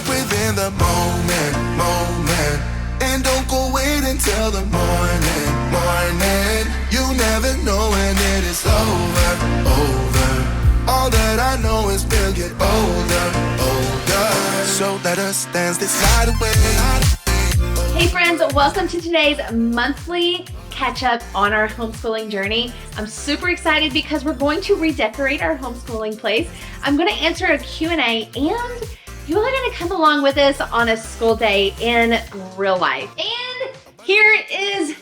life within the moment. And don't go wait until the morning. You never know when it is over. All that I know is we'll get older. So let us dance this night away. Hey friends, welcome to today's monthly catch-up on our homeschooling journey. I'm super excited because we're going to redecorate our homeschooling place. I'm going to answer a Q&A and you are going to come along with us on a school day in real life. And here is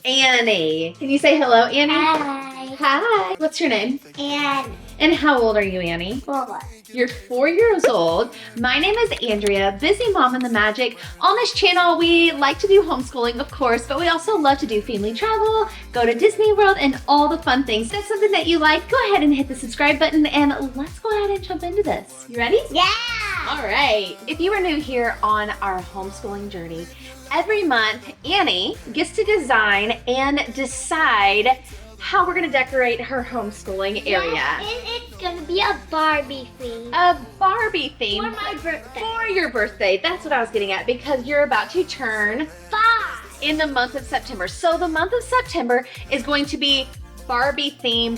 Annie. Can you say hello, Annie? Hi. Hi. What's your name? Annie. And how old are you, Annie? 4. You're 4 years old. My name is Andrea, busy mom in the magic. On this channel, we like to do homeschooling, of course, but we also love to do family travel, go to Disney World, and all the fun things. If that's something that you like, go ahead and hit the subscribe button, and let's go ahead and jump into this. You ready? Yeah. All right. If you are new here on our homeschooling journey, every month, Annie gets to design and decide how we're going to decorate her homeschooling area. And it's going to be a Barbie theme. A Barbie theme. For my birthday. For your birthday. That's what I was getting at, because you're about to turn 5. in the month of September. So the month of September is going to be Barbie theme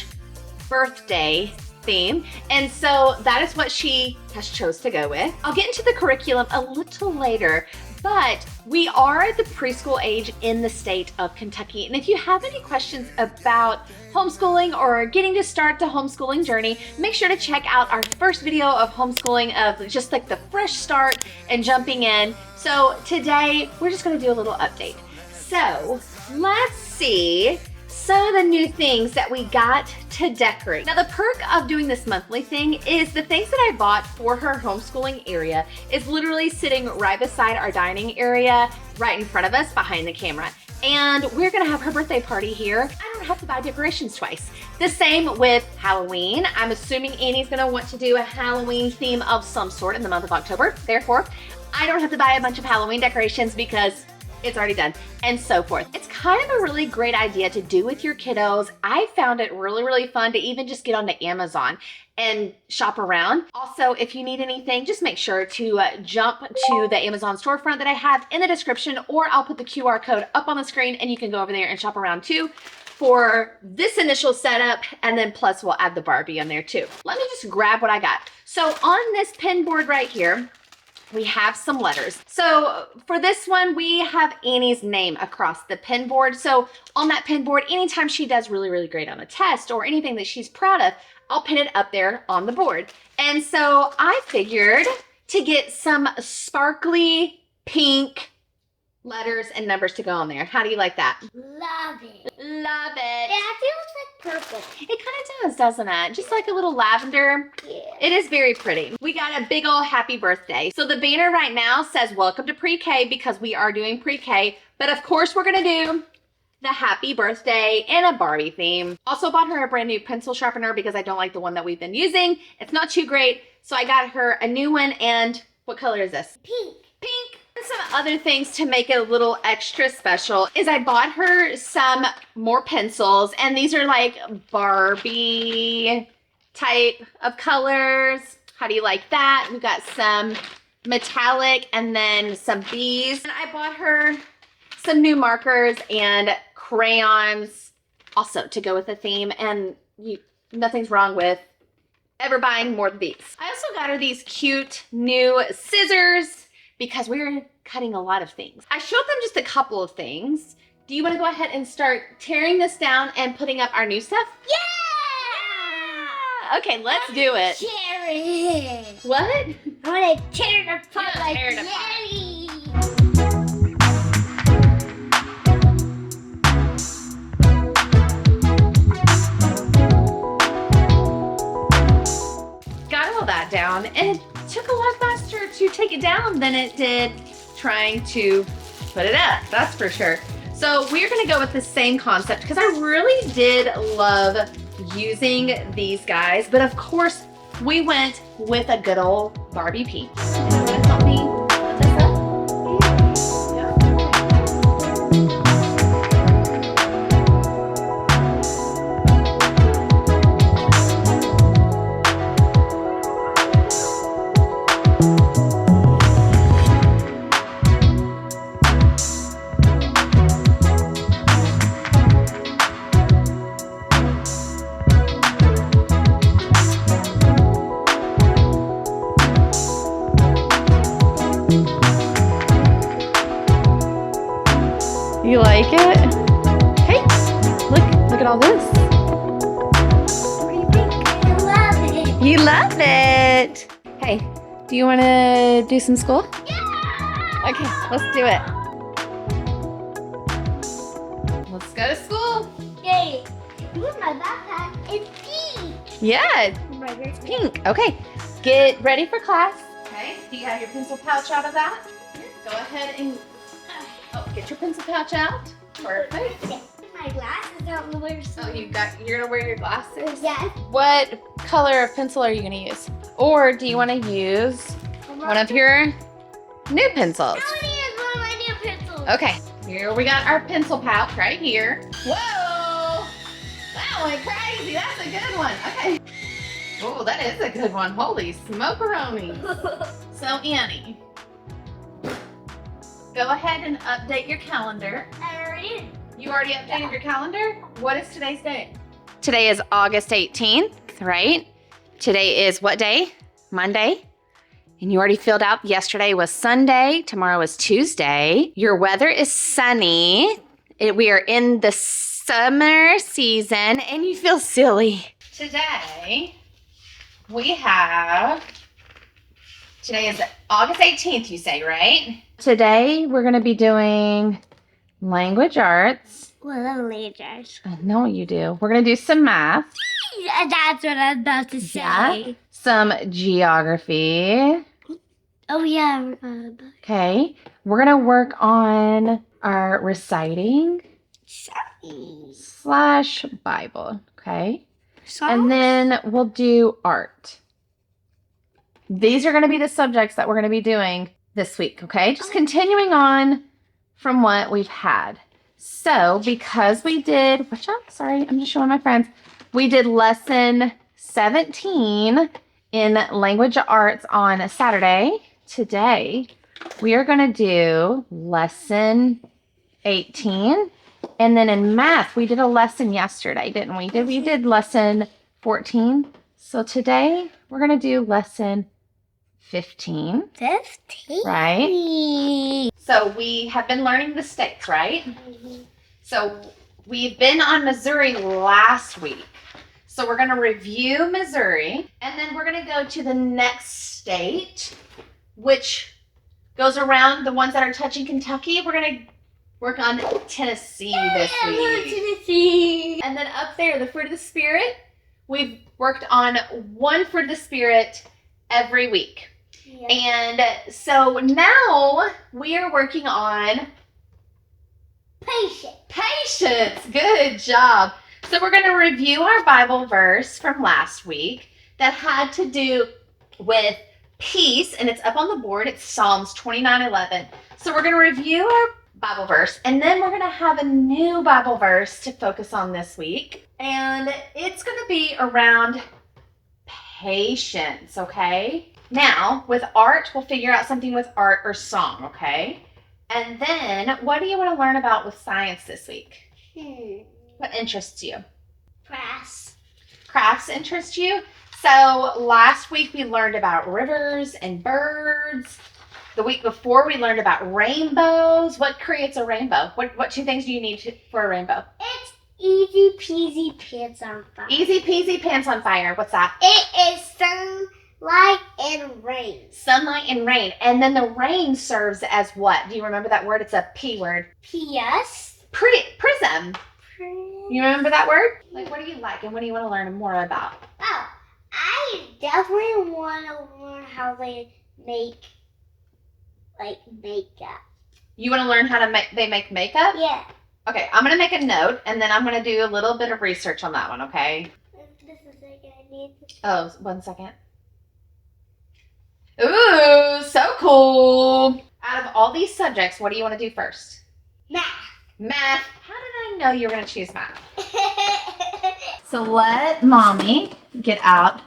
/ birthday theme. And so that is what she has chose to go with. I'll get into the curriculum a little later, but we are the preschool age in the state of Kentucky. And if you have any questions about homeschooling or getting to start the homeschooling journey, make sure to check out our first video of homeschooling, of just like the fresh start and jumping in. So today we're just gonna do a little update. So let's see some of the new things that we got to decorate. Now the perk of doing this monthly thing is the things that I bought for her homeschooling area is literally sitting right beside our dining area, right in front of us behind the camera. And we're gonna have her birthday party here. I don't have to buy decorations twice. The same with Halloween. I'm assuming Annie's gonna want to do a Halloween theme of some sort in the month of October. Therefore, I don't have to buy a bunch of Halloween decorations because it's already done, and so forth. It's kind of a really great idea to do with your kiddos. I found it really fun to even just get onto Amazon and shop around. Also, if you need anything, just make sure to jump to the Amazon storefront that I have in the description, or I'll put the QR code up on the screen and you can go over there and shop around too for this initial setup, and then plus we'll add the Barbie on there too. Let me just grab what I got. So on this pin board right here, we have some letters. So for this one, we have Annie's name across the pin board. So on that pin board, anytime she does really great on a test or anything that she's proud of, I'll pin it up there on the board. And so I figured to get some sparkly pink letters and numbers to go on there. How do you like that? Love it. Love it. It actually looks like purple. It kind of does, doesn't it? Just like a little lavender. Yeah. It is very pretty. We got a big old happy birthday. So the banner right now says welcome to pre-K because we are doing pre-K. But of course we're gonna do the happy birthday in a Barbie theme. Also bought her a brand new pencil sharpener because I don't like the one that we've been using. It's not too great. So I got her a new one. And what color is this? Pink. Pink. Some other things to make it a little extra special is I bought her some more pencils, and these are like Barbie type of colors. How do you like that? We got some metallic and then some bees. And I bought her some new markers and crayons also to go with the theme, and nothing's wrong with ever buying more than these. I also got her these cute new scissors because we're cutting a lot of things. I showed them just a couple of things. Do you want to go ahead and start tearing this down and putting up our new stuff? Yeah! Okay, let's do it. Tear it. What? I want to tear it apart Yeah, like tear it apart. jelly. Got all that down, and it took a lot faster to take it down than it did trying to put it up, that's for sure. So we're gonna go with the same concept because I really did love using these guys, but of course we went with a good old Barbie piece. And you wanna help me put this up? Yeah. You like it? Hey, look at all this. What do you think? I love it. You love it. Hey, do you want to do some school? Yeah! Okay, let's do it. Let's go to school. Yay! Look, my backpack. It's pink. Yeah, Right here. it's pink. Okay, get ready for class. Okay, do you have your pencil pouch out of that? Go ahead and get your pencil pouch out. Perfect. My glasses don't wear so. Oh, you're gonna wear your glasses? Yes. What color of pencil are you gonna use? Or do you want to use one of your new pencils? I want to use one of my new pencils. Okay, here we got our pencil pouch right here. Whoa! That went crazy. That's a good one. Okay. Oh, that is a good one. Holy smokeroni. So, Annie, go ahead and update your calendar. I already did. You already updated your calendar? What is today's date? Today is August 18th, right? Today is what day? Monday. And you already filled out yesterday was Sunday. Tomorrow is Tuesday. Your weather is sunny. We are in the summer season and you feel silly. Today is August 18th, you say, right? Today we're going to be doing language arts. Well, I'm leaders. I know you do. We're going to do some math. That's what I'm about to say. Yeah. Some geography. Oh, yeah. I forgot about it. Okay. We're going to work on our reciting / Bible. Okay. And then we'll do art. These are going to be the subjects that we're going to be doing this week. Okay. Just continuing on from what we've had. So because we did, I'm just showing my friends. We did lesson 17 in language arts on Saturday. Today, we are going to do lesson 18. And then in math, we did a lesson yesterday, didn't we? We did lesson 14. So today, we're going to do lesson 15. 15. Right? So we have been learning the states, right? Mm-hmm. So we've been on Missouri last week. So we're going to review Missouri, and then we're going to go to the next state, which goes around the ones that are touching Kentucky. We're going to work on Tennessee this week. Tennessee. And then up there, the fruit of the Spirit, we've worked on one fruit of the Spirit every week. Yeah. And so now we are working on patience. Good job. So we're going to review our Bible verse from last week that had to do with peace, and it's up on the board. It's Psalms 29:11. So we're going to review our Bible verse, and then we're going to have a new Bible verse to focus on this week, and it's going to be around patience, okay? Now, with art, we'll figure out something with art or song, okay? And then, what do you want to learn about with science this week? What interests you? Crafts. Crafts interest you? So, last week we learned about rivers and birds. The week before we learned about rainbows. What creates a rainbow? What two things do you need for a rainbow? It's easy peasy pants on fire. Easy peasy pants on fire. What's that? It is sunlight and rain. Sunlight and rain. And then the rain serves as what? Do you remember that word? It's a P word. P.S. Prism. You remember that word? Like, what do you like and what do you want to learn more about? Oh, I definitely want to learn how they make, makeup. You want to learn how to make makeup? Yeah. Okay, I'm going to make a note and then I'm going to do a little bit of research on that one, okay? This is like I need to... Oh, 1 second. Ooh, so cool. Out of all these subjects, what do you want to do first? Math. Math. How did I know you were going to choose math? So let Mommy get out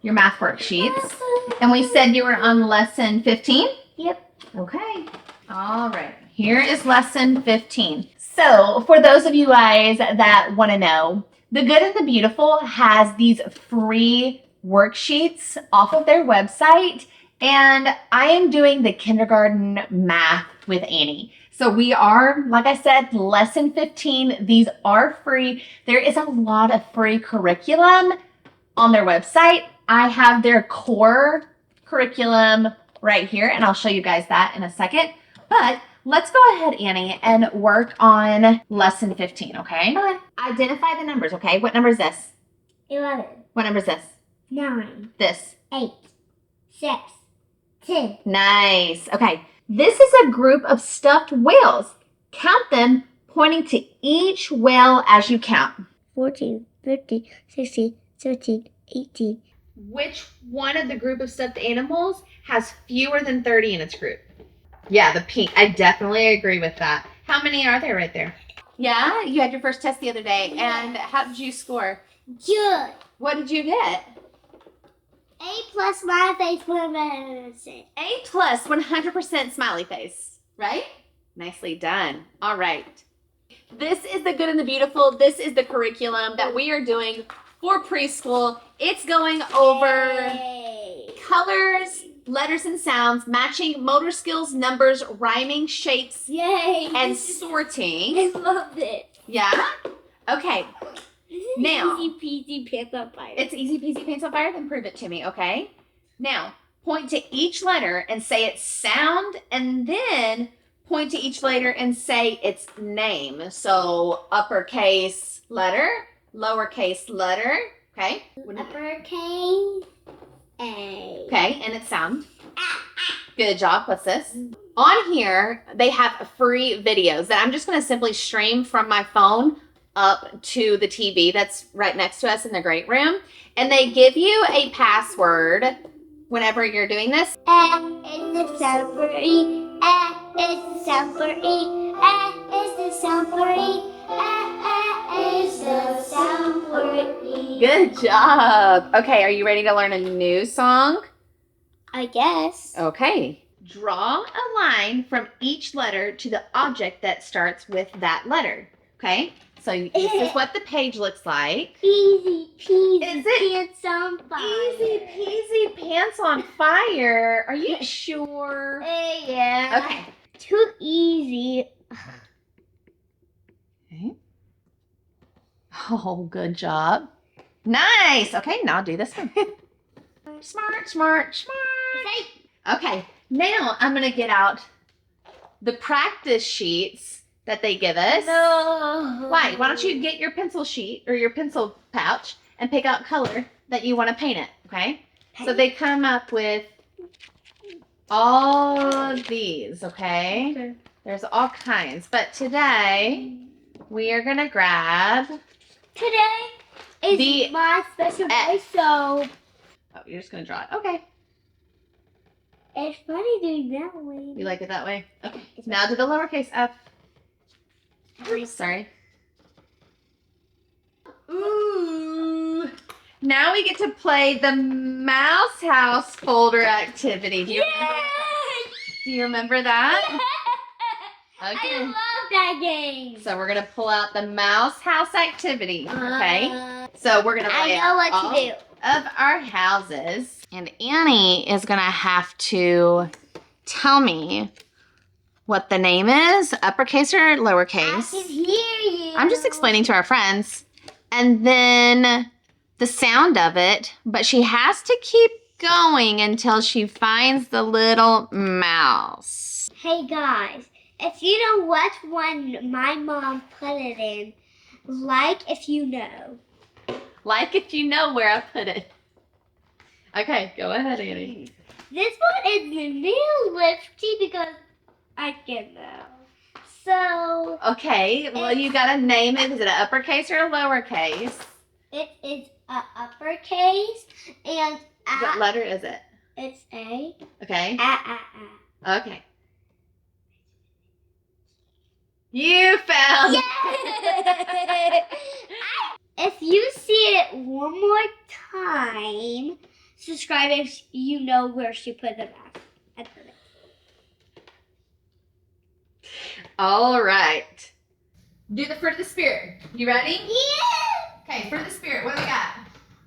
your math worksheets. And we said you were on lesson 15? Yep. Okay. All right. Here is lesson 15. So for those of you guys that want to know, The Good and the Beautiful has these free worksheets off of their website. And I am doing the kindergarten math with Annie. So we are, like I said, lesson 15. These are free. There is a lot of free curriculum on their website. I have their core curriculum right here, and I'll show you guys that in a second. But let's go ahead, Annie, and work on lesson 15, okay? Okay. Identify the numbers, okay? What number is this? 11, What number is this? 9, This. 8, 6, 10. Nice. Okay. This is a group of stuffed whales. Count them, pointing to each whale as you count. 14, 15, 16, 17, 18. Which one of the group of stuffed animals has fewer than 30 in its group? Yeah, the pink. I definitely agree with that. How many are there right there? Yeah, you had your first test the other day. And how did you score? Good. What did you get? A plus my face 100%. A plus 100% smiley face, right? Nicely done. All right. This is the good and the beautiful. This is the curriculum that we are doing for preschool. It's going over Yay. colors, letters and sounds, matching motor skills, numbers, rhyming, shapes, Yay. and sorting. I love it. Yeah? Okay. This is Now. easy peasy pants on fire. It's easy peasy pants on fire. Then prove it to me, okay? Now, point to each letter and say its sound, and then point to each letter and say its name. So, uppercase letter, lowercase letter, okay? Uppercase A. Okay, and its sound. Good job. What's this? On here, they have free videos that I'm just going to simply stream from my phone up to the TV that's right next to us in the great room. And they give you a password whenever you're doing this. A is the sound for E. A is the sound for E. A is the sound for E. A is the sound for E. Good job. Okay, are you ready to learn a new song? I guess. Okay. Draw a line from each letter to the object that starts with that letter. Okay? So this is what the page looks like. Easy peasy Is it pants on fire. Easy peasy pants on fire. Are you sure? Yeah. Okay. Too easy. Okay. Oh, good job. Nice. Okay, now do this one. Smart, smart, smart. Okay, now I'm going to get out the practice sheets that they give us. No. Why? Why don't you get your pencil sheet or your pencil pouch and pick out color that you want to paint it, okay? So they come up with all of these, okay? There's all kinds. But today, we are going to grab... Today is The my special day, so Oh, you're just going to draw it. Okay. it's funny doing that way. You like it that way? Okay. Now to the lowercase f. Sorry. Ooh. Now we get to play the Mouse House folder activity. Do you remember that? I Okay. love that game. So we're going to pull out the Mouse House activity. Okay. So we're going to I lay know out what all to do. of our houses. And Annie is going to have to tell me what the name is, uppercase or I lowercase. can hear you. I'm just explaining to our friends. And then the sound of it, but she has to keep going until she finds the little mouse. Hey guys, if you know what one my mom put it in, like if you know. Like if you know where I put it. Okay, go ahead, Annie. This one is the new lifty because I can know. So Okay, well, you got to name it. Is it an uppercase or a lowercase? it is a uppercase and What letter is it? it's A. Okay. A. Okay. You found Yay! If you see it one more time, subscribe if you know where she put the back. I put it. All right. Do the fruit of the spirit. You ready? Yeah! Okay, fruit of the spirit. What do we got?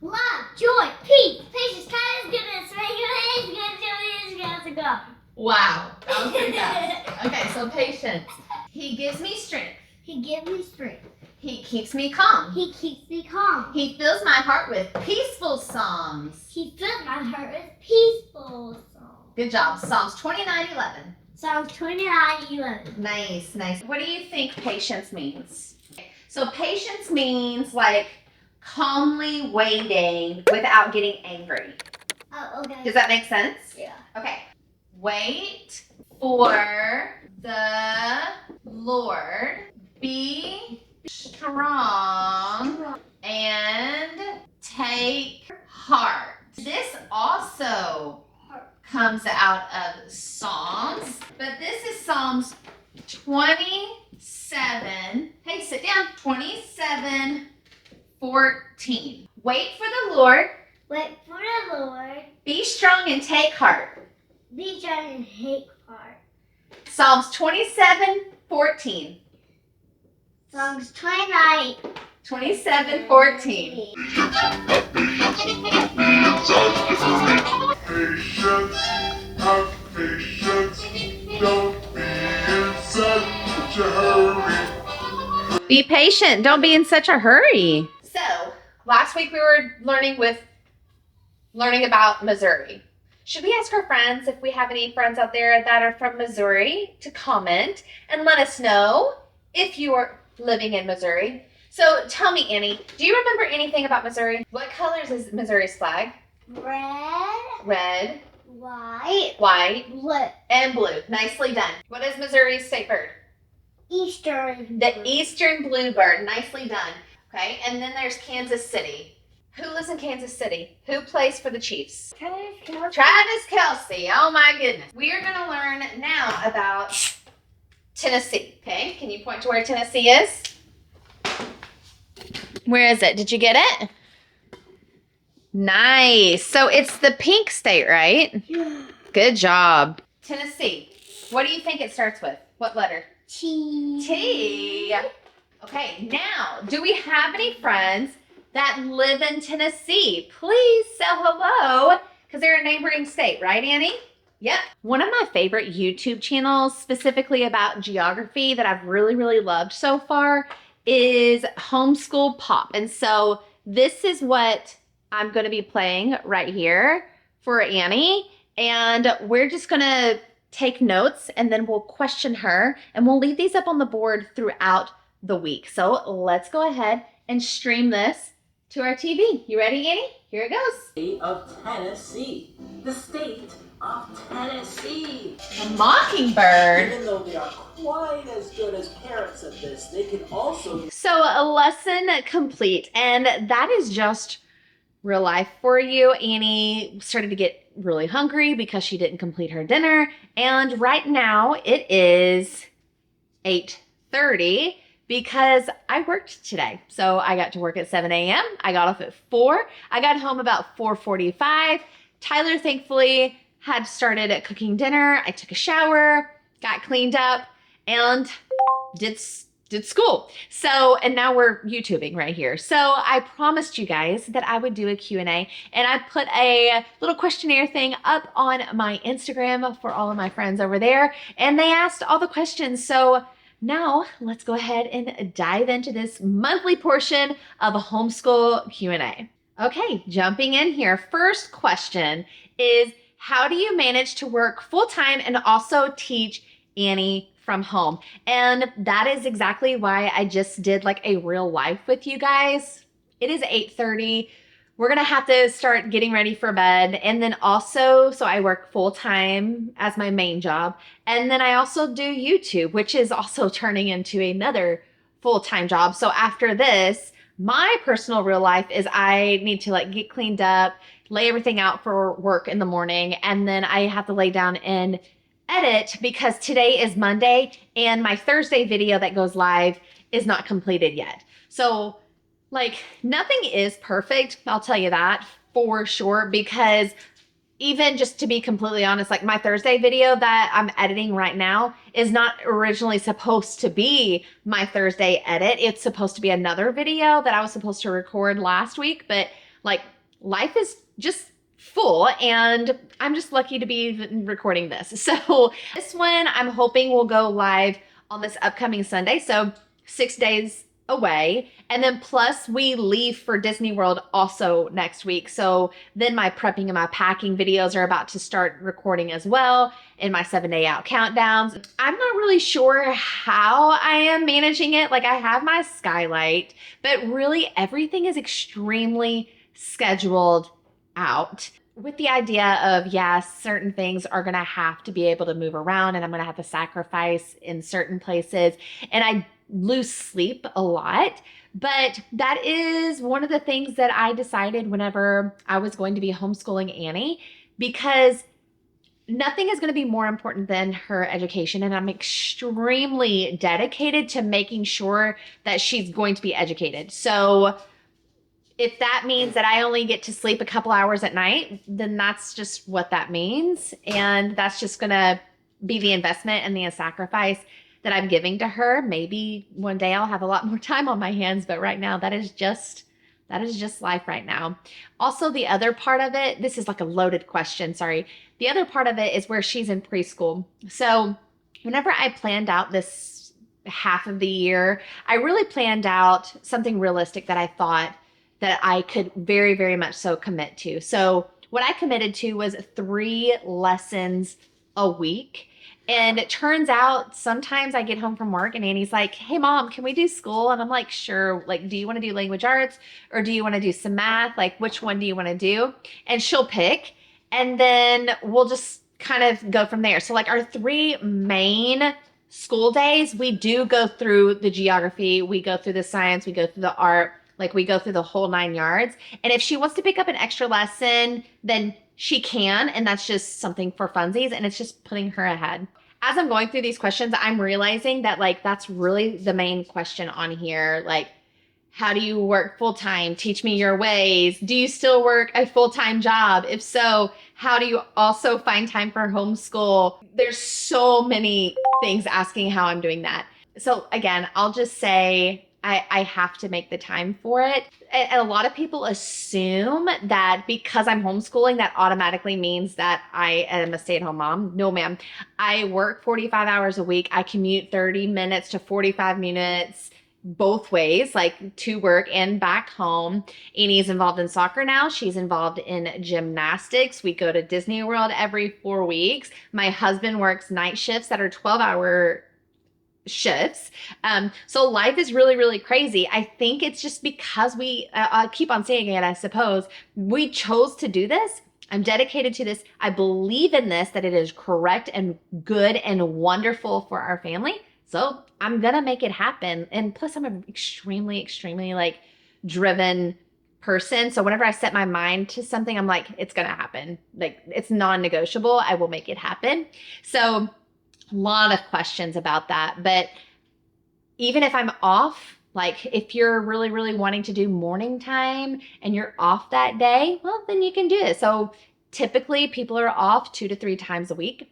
Love, joy, peace, patience, kindness, goodness, faithfulness, goodness, goodness, goodness, goodness. Wow, that was pretty fast. Okay, so patience. He gives me strength. He gives me strength. He keeps me calm. He keeps me calm. He fills my heart with peaceful songs. He fills my heart with peaceful songs. Good job. Psalms 29:11. Psalms 29:11. Nice, nice. What do you think patience means? So patience means like calmly waiting without getting angry. Oh, okay. Does that make sense? Yeah. Okay. Wait for the Lord. Be strong and take heart. This also comes out of Psalms, but this is Psalms 27. Hey, sit down. 27:14. Wait for the Lord. Wait for the Lord. Be strong and take heart. Be strong and take heart. Psalms 27:14. Psalms 29. 27:14. Patience, have patience. Don't be in such a hurry. Be patient. Don't be in such a hurry. So, last week we were learning about Missouri. Should we ask our friends if we have any friends out there that are from Missouri to comment and let us know if you are living in Missouri? So tell me, Annie, do you remember anything about Missouri? What colors is Missouri's flag? Red, Red, white, white, blue. and blue. Nicely done. What is Missouri's state bird? Eastern. The eastern bluebird. Nicely done. Okay, and then there's Kansas City. Who lives in Kansas City? Who plays for the Chiefs? Travis Kelce. Oh my goodness. We are going to learn now about Tennessee. Okay, can you point to where Tennessee is? Where is it? Did you get it? Nice. So it's the pink state, right? Yeah. Good job. Tennessee. What do you think it starts with? What letter? T. T. Okay, now, do we have any friends that live in Tennessee? Please say hello, because they're a neighboring state, right, Annie? Yep. One of my favorite YouTube channels, specifically about geography, that I've really, really loved so far is Homeschool Pop. And so this is what I'm going to be playing right here for Annie. And we're just going to take notes and then we'll question her. And we'll leave these up on the board throughout the week. So let's go ahead and stream this to our TV. You ready, Annie? Here it goes. State of Tennessee. The state of Tennessee. A mockingbird. Even though they are quite as good as parents at this, they can also... So a lesson complete. And that is just real life for you. Annie started to get really hungry because she didn't complete her dinner. And right now it is 8:30 because I worked today. So I got to work at 7 a.m. I got off at 4. I got home about 4:45. Tyler thankfully had started cooking dinner. I took a shower, got cleaned up, and did school. So, and now we're YouTubing right here. So I promised you guys that I would do a Q&A, and I put a little questionnaire thing up on my Instagram for all of my friends over there, and they asked all the questions. So now let's go ahead and dive into this monthly portion of a homeschool Q&A. Okay, jumping in here. First question is, how do you manage to work full-time and also teach Annie from home? And that is exactly why I just did like a real life with you guys. It is 8:30. We're gonna have to start getting ready for bed. And then also, so I work full-time as my main job. And then I also do YouTube, which is also turning into another full-time job. So after this, my personal real life is I need to like get cleaned up, lay everything out for work in the morning, and then I have to lay down and edit because today is Monday and my Thursday video that goes live is not completed yet. So like nothing is perfect, I'll tell you that for sure, because even just to be completely honest, like my Thursday video that I'm editing right now is not originally supposed to be my Thursday edit. It's supposed to be another video that I was supposed to record last week, but like life is just full, and I'm just lucky to be recording this. So this one I'm hoping will go live on this upcoming Sunday. So 6 days away. And then plus we leave for Disney World also next week. So then my prepping and my packing videos are about to start recording as well, and my 7-day out countdowns. I'm not really sure how I am managing it. Like I have my skylight, but really everything is extremely scheduled out, with the idea of, yes, certain things are going to have to be able to move around, and I'm going to have to sacrifice in certain places. And I lose sleep a lot. But that is one of the things that I decided whenever I was going to be homeschooling Annie, because nothing is going to be more important than her education. And I'm extremely dedicated to making sure that she's going to be educated. So if that means that I only get to sleep a couple hours at night, then that's just what that means. And that's just going to be the investment and the sacrifice that I'm giving to her. Maybe one day I'll have a lot more time on my hands, but right now that is just life right now. Also, the other part of it, this is like a loaded question, sorry. The other part of it is where she's in preschool. So whenever I planned out this half of the year, I really planned out something realistic that I thought that I could very, very much so commit to. So what I committed to was 3 lessons a week. And it turns out sometimes I get home from work and Annie's like, hey mom, can we do school? And I'm like, sure. Like, do you want to do language arts or do you want to do some math? Like, which one do you want to do? And she'll pick, and then we'll just kind of go from there. So like our 3 main school days, we do go through the geography, we go through the science, we go through the art, like we go through the whole 9 yards. And if she wants to pick up an extra lesson, then she can, and that's just something for funsies, and it's just putting her ahead. As I'm going through these questions, I'm realizing that like that's really the main question on here. Like, how do you work full-time? Teach me your ways. Do you still work a full-time job? If so, how do you also find time for homeschool? There's so many things asking how I'm doing that. So again, I'll just say I have to make the time for it. And a lot of people assume that because I'm homeschooling, that automatically means that I am a stay-at-home mom. No, ma'am. I work 45 hours a week. I commute 30 minutes to 45 minutes both ways, like to work and back home. Annie's involved in soccer now. She's involved in gymnastics. We go to Disney World every 4 weeks. My husband works night shifts that are 12-hour shifts. So life is really, really crazy. I think it's just because I keep on saying it, I suppose, we chose to do this. I'm dedicated to this. I believe in this, that it is correct and good and wonderful for our family. So I'm going to make it happen. And plus I'm an extremely, extremely like driven person. So whenever I set my mind to something, I'm like, it's going to happen. Like it's non-negotiable. I will make it happen. So a lot of questions about that. But even if I'm off, like if you're really, really wanting to do morning time and you're off that day, well, then you can do it. So typically people are off 2 to 3 times a week.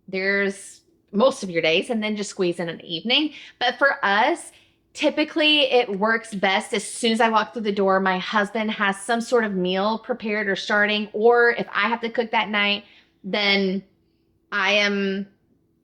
There's most of your days, and then just squeeze in an evening. But for us, typically it works best as soon as I walk through the door, my husband has some sort of meal prepared or starting, or if I have to cook that night, then I am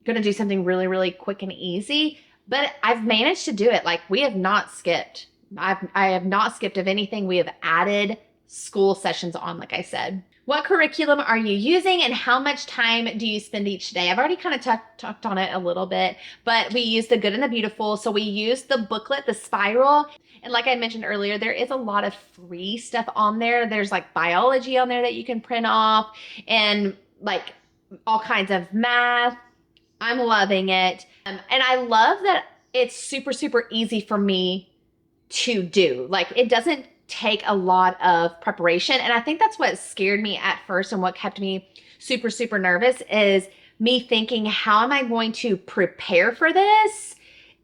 going to do something really, really quick and easy. But I've managed to do it. Like we have not skipped. I have not skipped of anything. We have added school sessions on, like I said. What curriculum are you using and how much time do you spend each day? I've already kind of talked on it a little bit, but we use the Good and the Beautiful. So we use the booklet, the spiral. And like I mentioned earlier, there is a lot of free stuff on there. There's like biology on there that you can print off and like all kinds of math. I'm loving it. And I love that it's super, super easy for me to do. Like it doesn't take a lot of preparation. And I think that's what scared me at first and what kept me super, super nervous is me thinking, how am I going to prepare for this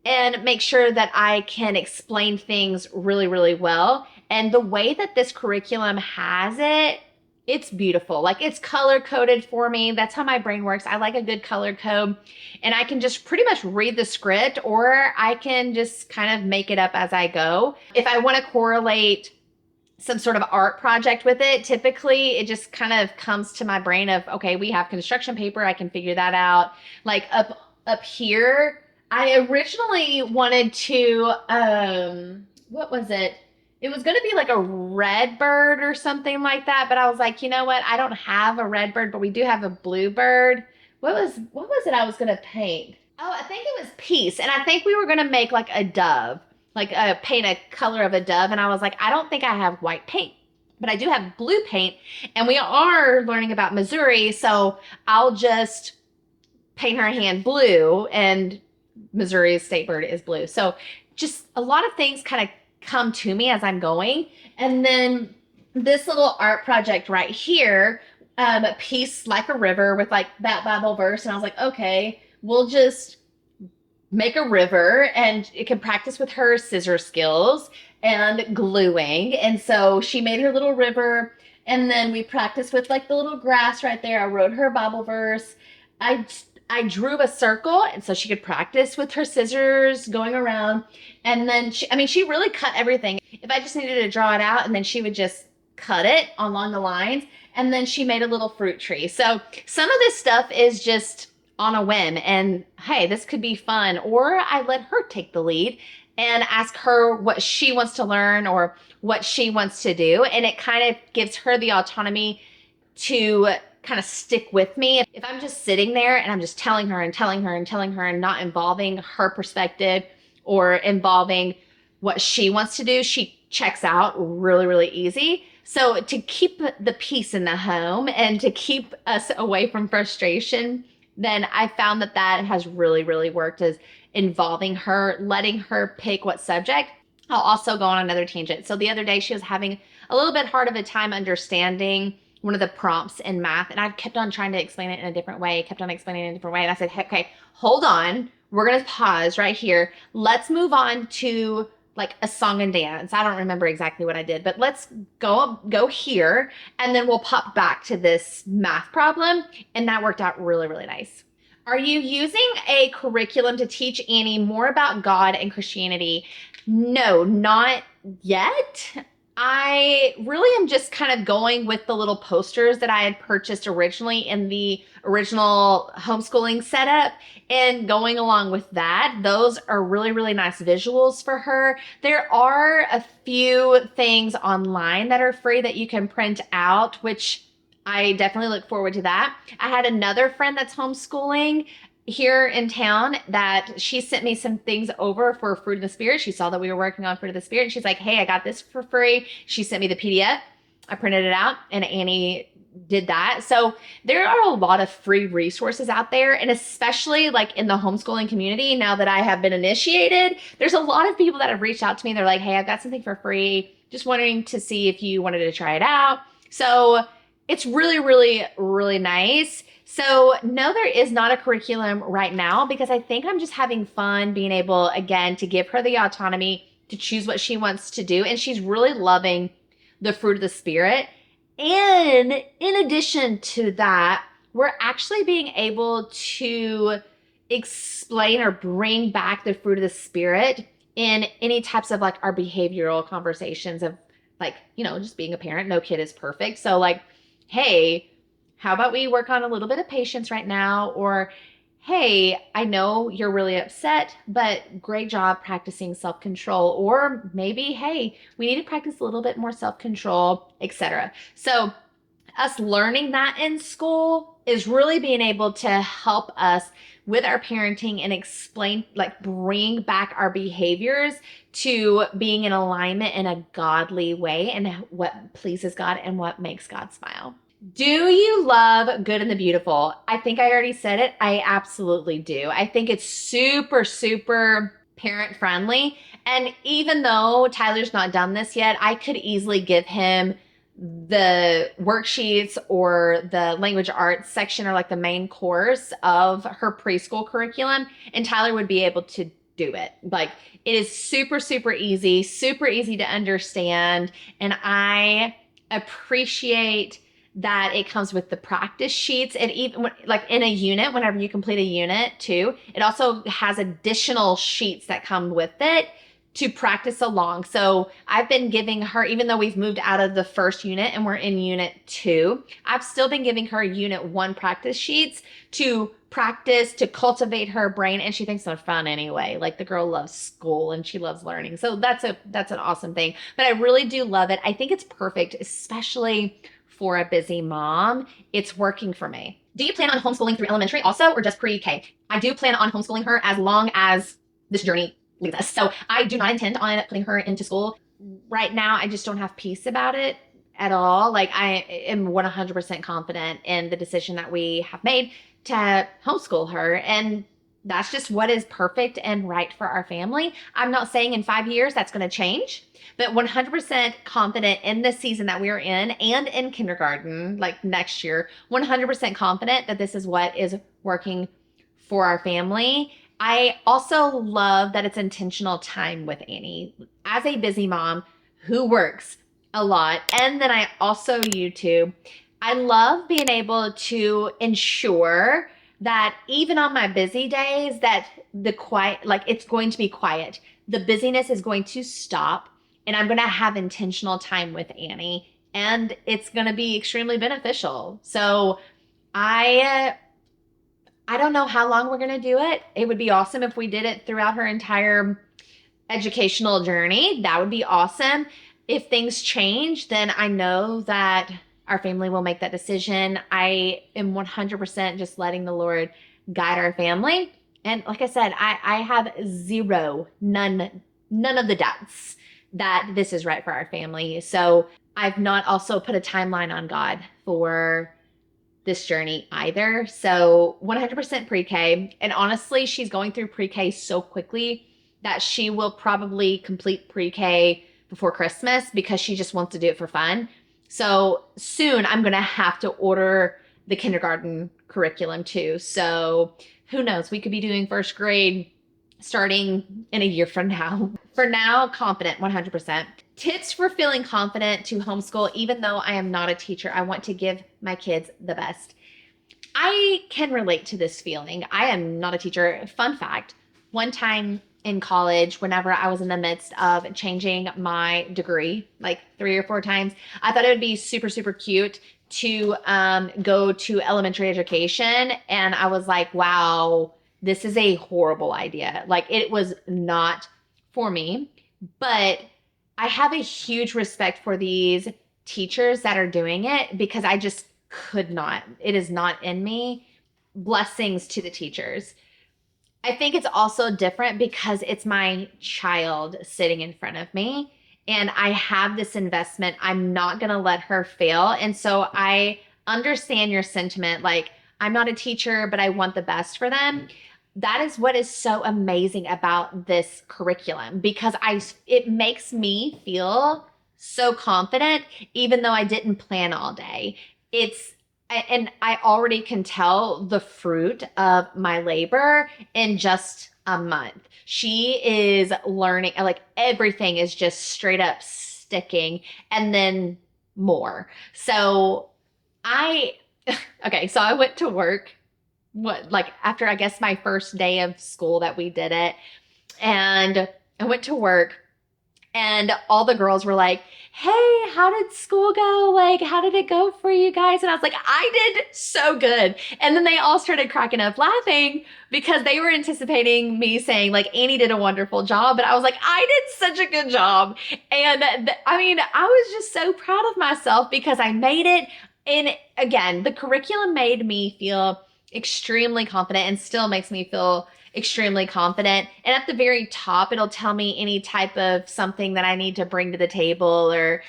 and make sure that I can explain things really, really well? And the way that this curriculum has it, it's beautiful. Like it's color coded for me. That's how my brain works. I like a good color code, and I can just pretty much read the script, or I can just kind of make it up as I go. If I want to correlate some sort of art project with it. Typically, it just kind of comes to my brain of, okay, we have construction paper. I can figure that out. Like up here, I originally wanted to, what was it? It was going to be like a red bird or something like that. But I was like, you know what? I don't have a red bird, but we do have a blue bird. What was it I was going to paint? Oh, I think it was peace. And I think we were going to make like a dove, like paint a color of a dove. And I was like, I don't think I have white paint, but I do have blue paint. And we are learning about Missouri. So I'll just paint her hand blue, and Missouri's state bird is blue. So just a lot of things kind of come to me as I'm going. And then this little art project right here, Peace Like a River, with like that Bible verse. And I was like, okay, we'll just make a river, and it can practice with her scissor skills and gluing. And so she made her little river, and then we practiced with like the little grass right there. I wrote her Bible verse. I drew a circle, and so she could practice with her scissors going around. And then she really cut everything. If I just needed to draw it out, and then she would just cut it along the lines. And then she made a little fruit tree. So some of this stuff is just on a whim, and hey, this could be fun. Or I let her take the lead and ask her what she wants to learn or what she wants to do. And it kind of gives her the autonomy to kind of stick with me. If I'm just sitting there and I'm just telling her and telling her and telling her and not involving her perspective or involving what she wants to do, she checks out really, really easy. So to keep the peace in the home and to keep us away from frustration, then I found that has really, really worked, is involving her, letting her pick what subject. I'll also go on another tangent. So the other day she was having a little bit hard of a time understanding one of the prompts in math, and I kept on trying to explain it in a different way, And I said, hey, okay, hold on. We're going to pause right here. Let's move on to like a song and dance. I don't remember exactly what I did, but let's go here, and then we'll pop back to this math problem. And that worked out really, really nice. Are you using a curriculum to teach Annie more about God and Christianity? No, not yet. I really am just kind of going with the little posters that I had purchased originally in the original homeschooling setup and going along with that. Those are really, really nice visuals for her. There are a few things online that are free that you can print out, which I definitely look forward to that. I had another friend that's homeschooling here in town that she sent me some things over for Fruit of the Spirit. She saw that we were working on Fruit of the Spirit, and she's like, hey, I got this for free. She sent me the PDF. I printed it out, and Annie did that. So there are a lot of free resources out there, and especially like in the homeschooling community, now that I have been initiated, there's a lot of people that have reached out to me. They're like, hey, I've got something for free. Just wondering to see if you wanted to try it out. So it's really, really, really nice. So no, there is not a curriculum right now, because I think I'm just having fun being able, again, to give her the autonomy to choose what she wants to do. And she's really loving the Fruit of the Spirit. And in addition to that, we're actually being able to explain or bring back the Fruit of the Spirit in any types of like our behavioral conversations of like, just being a parent. No kid is perfect. So like, hey, how about we work on a little bit of patience right now? Or, hey, I know you're really upset, but great job practicing self-control. Or maybe, hey, we need to practice a little bit more self-control, etc. So us learning that in school is really being able to help us with our parenting and explain, like bring back our behaviors to being in alignment in a godly way and what pleases God and what makes God smile. Do you love Good and the Beautiful? I think I already said it. I absolutely do. I think it's super, super parent friendly. And even though Tyler's not done this yet, I could easily give him the worksheets or the language arts section or like the main course of her preschool curriculum, and Tyler would be able to do it. Like it is super, super easy to understand. And I appreciate that it comes with the practice sheets, and even like in a unit, whenever you complete a unit too, it also has additional sheets that come with it to practice along. So I've been giving her, even though we've moved out of the first unit and we're in unit 2, I've still been giving her unit 1 practice sheets to practice, to cultivate her brain. And she thinks they're fun anyway. Like, the girl loves school and she loves learning. So that's an awesome thing. But I really do love it. I think it's perfect, especially for a busy mom. It's working for me. Do you plan on homeschooling through elementary also, or just pre-K? I do plan on homeschooling her as long as this journey leads us. So I do not intend on putting her into school. Right now, I just don't have peace about it at all. Like, I am 100% confident in the decision that we have made to homeschool her. And that's just what is perfect and right for our family. I'm not saying in 5 years that's going to change, but 100% confident in the season that we are in and in kindergarten, like next year, 100% confident that this is what is working for our family. I also love that it's intentional time with Annie. As a busy mom who works a lot, and then I also YouTube, I love being able to ensure that even on my busy days, that the quiet, like, it's going to be quiet. The busyness is going to stop, and I'm going to have intentional time with Annie, and it's going to be extremely beneficial. So I don't know how long we're going to do it. It would be awesome if we did it throughout her entire educational journey. That would be awesome. If things change, then I know that our family will make that decision. I am 100% just letting the Lord guide our family. And like I said, I have none of the doubts that this is right for our family. So I've not also put a timeline on God for this journey either. So 100% pre-K. And honestly, she's going through pre-K so quickly that she will probably complete pre-K before Christmas because she just wants to do it for fun. So soon I'm going to have to order the kindergarten curriculum too. So who knows? We could be doing first grade starting in a year from now. For now, confident 100%. Tips for feeling confident to homeschool, even though I am not a teacher. I want to give my kids the best. I can relate to this feeling. I am not a teacher. Fun fact, one time in college, whenever I was in the midst of changing my degree, like 3 or 4 times, I thought it would be super, super cute to go to elementary education. And I was like, wow, this is a horrible idea. Like, it was not for me. But I have a huge respect for these teachers that are doing it because I just could not. It is not in me. Blessings to the teachers. I think it's also different because it's my child sitting in front of me and I have this investment. I'm not going to let her fail. And so I understand your sentiment. Like, I'm not a teacher, but I want the best for them. That is what is so amazing about this curriculum because it makes me feel so confident, even though I didn't plan all day. And I already can tell the fruit of my labor in just a month. She is learning, like, everything is just straight up sticking and then more. So okay, so I went to work, after, I guess, my first day of school that we did it. And I went to work and all the girls were like, hey, how did school go? Like, how did it go for you guys? And I was like, I did so good. And then they all started cracking up laughing because they were anticipating me saying, like, Annie did a wonderful job. But I was like, I did such a good job. And I was just so proud of myself because I made it. And again, the curriculum made me feel extremely confident and still makes me feel extremely confident. And at the very top, it'll tell me any type of something that I need to bring to the table or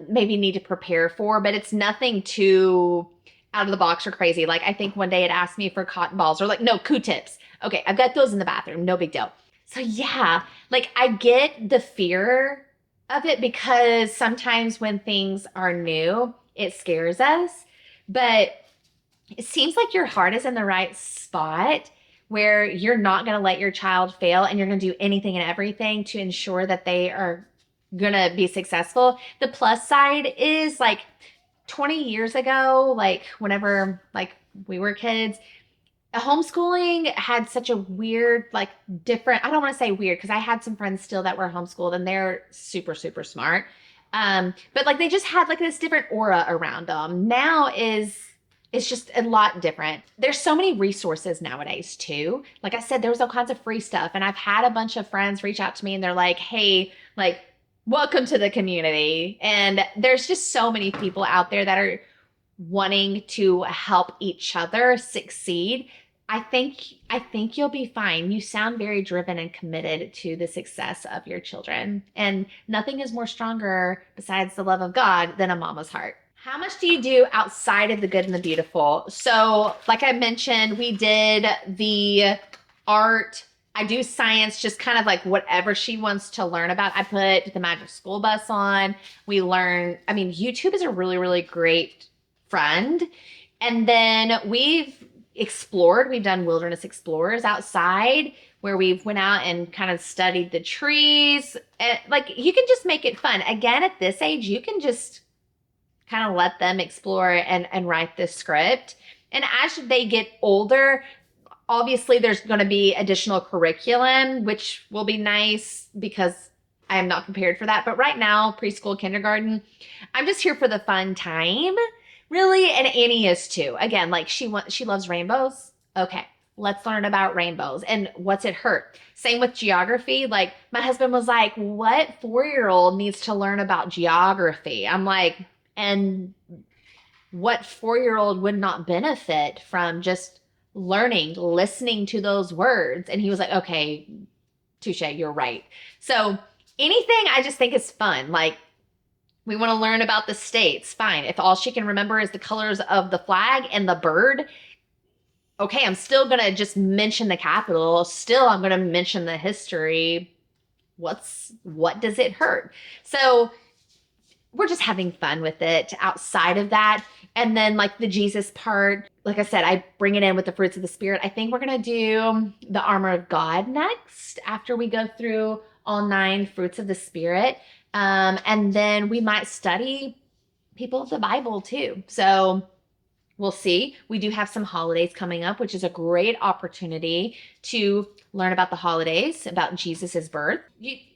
maybe need to prepare for, but it's nothing too out of the box or crazy. Like, I think one day it asked me for cotton balls or no, Q-tips. Okay, I've got those in the bathroom, no big deal. So yeah, like, I get the fear of it because sometimes when things are new, it scares us, but it seems like your heart is in the right spot where you're not going to let your child fail and you're going to do anything and everything to ensure that they are going to be successful. The plus side is, like, 20 years ago, like, whenever, like, we were kids, Homeschooling had such a weird, like different, I don't want to say weird because I had some friends still that were homeschooled and they're super, super smart. But like they just had like this different aura around them. Now is it's just a lot different. There's so many resources nowadays too. Like I said, there's all kinds of free stuff. And I've had a bunch of friends reach out to me and they're like, hey, like, welcome to the community. And there's just so many people out there that are wanting to help each other succeed. I think you'll be fine. You sound very driven and committed to the success of your children. And nothing is more stronger besides the love of God than a mama's heart. How much do you do outside of the good and the beautiful? So, like I mentioned, we did the art. I do science, just kind of like whatever she wants to learn about. I put the Magic School Bus on. We learn, I mean, YouTube is a really, really great friend. And then we've explored, we've done wilderness explorers outside where we've went out and kind of studied the trees. And like you can just make it fun. Again, at this age, you can just kind of let them explore and write this script. And as they get older, obviously there's going to be additional curriculum, which will be nice because I am not prepared for that. But right now, preschool, kindergarten, I'm just here for the fun time, really. And Annie is too. Again, like she loves rainbows. Okay, let's learn about rainbows and what's it hurt. Same with geography. Like my husband was like, what 4-year-old needs to learn about geography? I'm like, and what 4-year-old would not benefit from just learning, listening to those words? And he was like, okay, touche, you're right. So anything I just think is fun. Like we want to learn about the states. Fine. If all she can remember is the colors of the flag and the bird, okay, I'm still going to just mention the capital. Still, I'm going to mention the history. What does it hurt? So we're just having fun with it outside of that. And then like the Jesus part, like I said, I bring it in with the fruits of the Spirit. I think we're going to do the armor of God next after we go through all 9 fruits of the Spirit. And then we might study people of the Bible too. So we'll see. We do have some holidays coming up, which is a great opportunity to learn about the holidays, about Jesus's birth.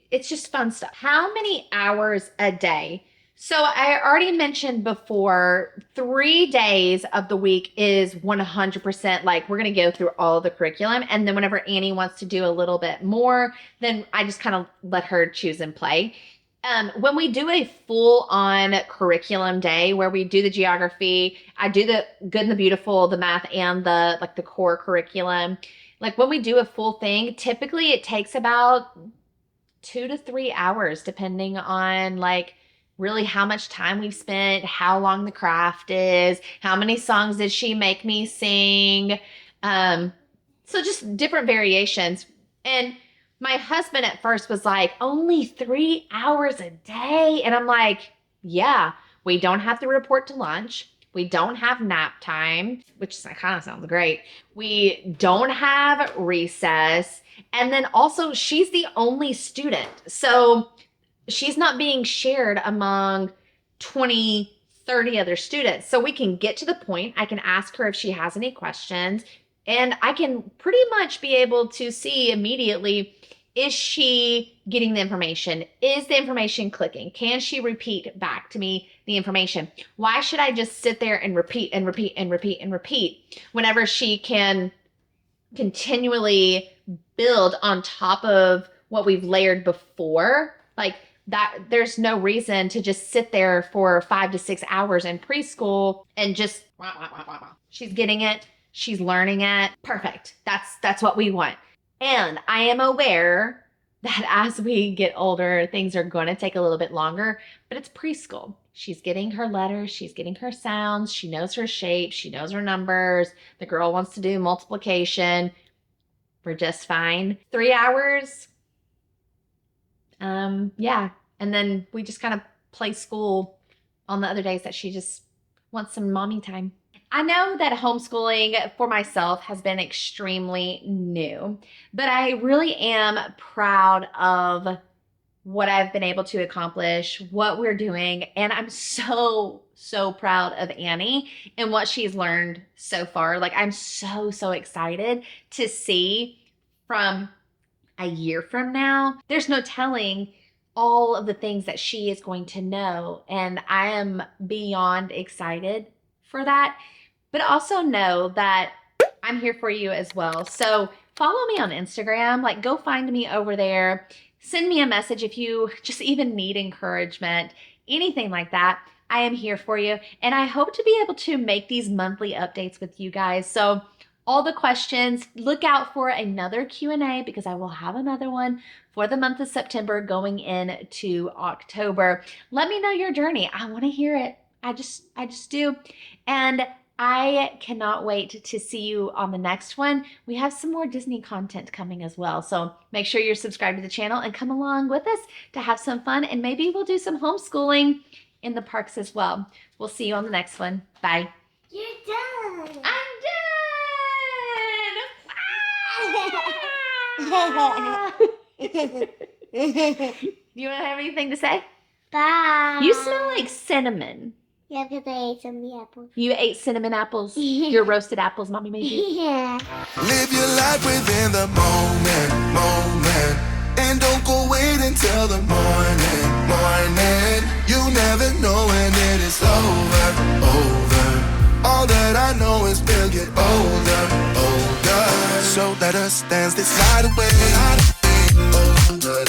It's just fun stuff. How many hours a day? So I already mentioned before, 3 days of the week is 100% like we're going to go through all the curriculum. And then whenever Annie wants to do a little bit more, then I just kind of let her choose and play. When we do a full-on curriculum day where we do the geography, I do the good and the beautiful, the math, and the core curriculum. Like when we do a full thing, typically it takes about 2 to 3 hours, depending on like really how much time we've spent, how long the craft is, how many songs did she make me sing. So just different variations. And my husband at first was like, only 3 hours a day. And I'm like, yeah, we don't have to report to lunch. We don't have nap time, which kind of sounds great. We don't have recess. And then also she's the only student. So she's not being shared among 20, 30 other students. So we can get to the point. I can ask her if she has any questions. And I can pretty much be able to see immediately, is she getting the information? Is the information clicking? Can she repeat back to me the information? Why should I just sit there and repeat and repeat and repeat and repeat whenever she can continually build on top of what we've layered before? Like that, there's no reason to just sit there for 5 to 6 hours in preschool and just she's getting it. She's learning it. Perfect. That's what we want. And I am aware that as we get older, things are going to take a little bit longer, but it's preschool. She's getting her letters. She's getting her sounds. She knows her shapes. She knows her numbers. The girl wants to do multiplication. We're just fine. 3 hours. Yeah. And then we just kind of play school on the other days that she just wants some mommy time. I know that homeschooling for myself has been extremely new, but I really am proud of what I've been able to accomplish, what we're doing. And I'm so proud of Annie and what she's learned so far. Like, I'm so excited to see from a year from now. There's no telling all of the things that she is going to know. And I am beyond excited for that. But also know that I'm here for you as well. So follow me on Instagram. Like, go find me over there. Send me a message if you just even need encouragement, anything like that. I am here for you. And I hope to be able to make these monthly updates with you guys. So all the questions, look out for another Q&A because I will have another one for the month of September going into October. Let me know your journey. I want to hear it. I just do. And I cannot wait to see you on the next one. We have some more Disney content coming as well. So make sure you're subscribed to the channel and come along with us to have some fun. And maybe we'll do some homeschooling in the parks as well. We'll see you on the next one. Bye. You're done. I'm done. You want to have anything to say? Bye. You smell like cinnamon. Yeah, because I ate some of the apples. You ate cinnamon apples. Your roasted apples mommy made you. Yeah. Live your life within the moment, moment. And don't go wait until the morning, morning. You never know when it is over, over. All that I know is we'll get older, older. So let us dance this night away, older.